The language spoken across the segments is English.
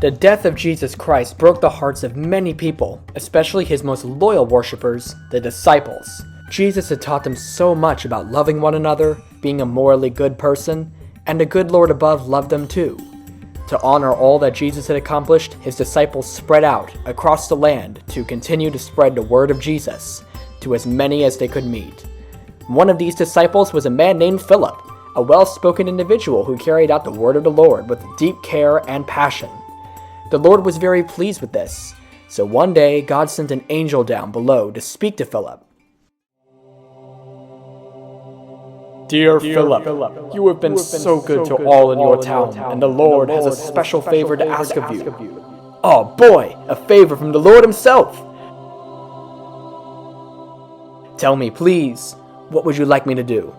The death of Jesus Christ broke the hearts of many people, especially his most loyal worshippers, the disciples. Jesus had taught them so much about loving one another, being a morally good person, and a good Lord above loved them too. To honor all that Jesus had accomplished, his disciples spread out across the land to continue to spread the word of Jesus to as many as they could meet. One of these disciples was a man named Philip, a well-spoken individual who carried out the word of the Lord with deep care and passion. The Lord was very pleased with this, so one day God sent an angel down below to speak to Philip. Dear Philip, you have been so good to all in your town, and the Lord has a special favor to ask of you. Oh boy, a favor from the Lord himself! Tell me, please, what would you like me to do?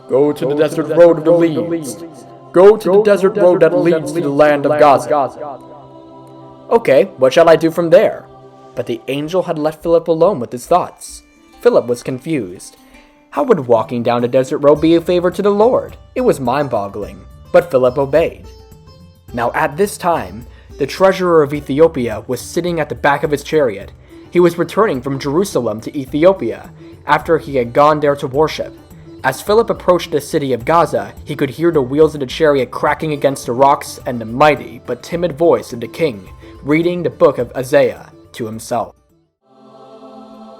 Go to the desert road of the leads. Go to the desert road that leads to the land of Gaza. Okay, what shall I do from there? But the angel had left Philip alone with his thoughts. Philip was confused. How would walking down the desert road be a favor to the Lord? It was mind-boggling, but Philip obeyed. Now at this time, the treasurer of Ethiopia was sitting at the back of his chariot. He was returning from Jerusalem to Ethiopia after he had gone there to worship. As Philip approached the city of Gaza, he could hear the wheels of the chariot cracking against the rocks and the mighty but timid voice of the king reading the book of Isaiah to himself.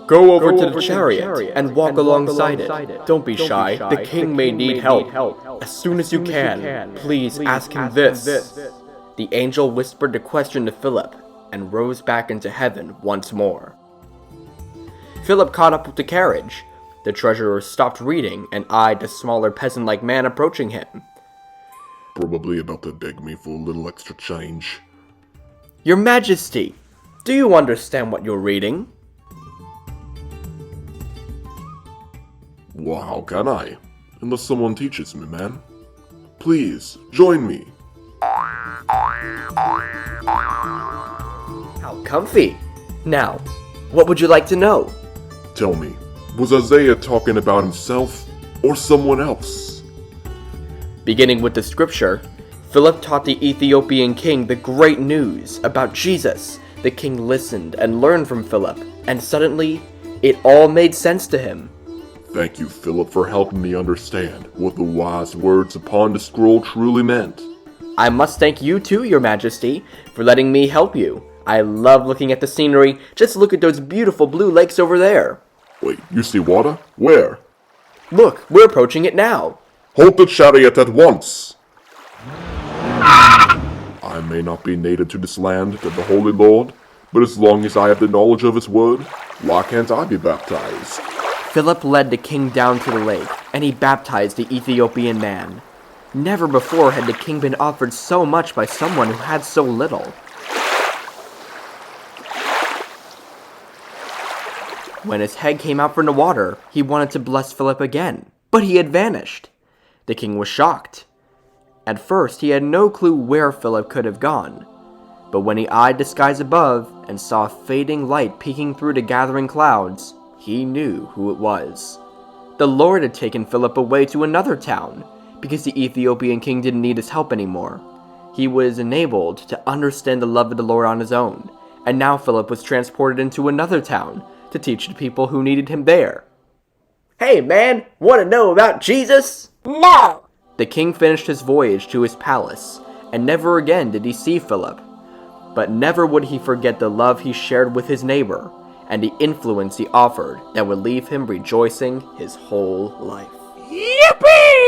Go over to the chariot and walk alongside it. Don't be shy, the king may need help. As soon as you can, please ask him this. The angel whispered the question to Philip and rose back into heaven once more. Philip caught up with the carriage. The treasurer stopped reading and eyed the smaller peasant-like man approaching him. Probably about to beg me for a little extra change. Your Majesty, do you understand what you're reading? Well, how can I? Unless someone teaches me, man. Please, join me. How comfy. Now, what would you like to know? Tell me, was Isaiah talking about himself or someone else? Beginning with the scripture, Philip taught the Ethiopian king the great news about Jesus. The king listened and learned from Philip, and suddenly, it all made sense to him. Thank you, Philip, for helping me understand what the wise words upon the scroll truly meant. I must thank you too, Your Majesty, for letting me help you. I love looking at the scenery. Just look at those beautiful blue lakes over there. Wait, you see water? Where? Look, we're approaching it now. Halt the chariot at once! I may not be native to this land, to the Holy Lord, but as long as I have the knowledge of his word, why can't I be baptized? Philip led the king down to the lake, and he baptized the Ethiopian man. Never before had the king been offered so much by someone who had so little. When his head came out from the water, he wanted to bless Philip again, but he had vanished. The king was shocked. At first, he had no clue where Philip could have gone, but when he eyed the skies above and saw a fading light peeking through the gathering clouds, he knew who it was. The Lord had taken Philip away to another town, because the Ethiopian king didn't need his help anymore. He was enabled to understand the love of the Lord on his own, and now Philip was transported into another town to teach the people who needed him there. Hey man, want to know about Jesus? No! The king finished his voyage to his palace, and never again did he see Philip. But never would he forget the love he shared with his neighbor, and the influence he offered that would leave him rejoicing his whole life. Yippee!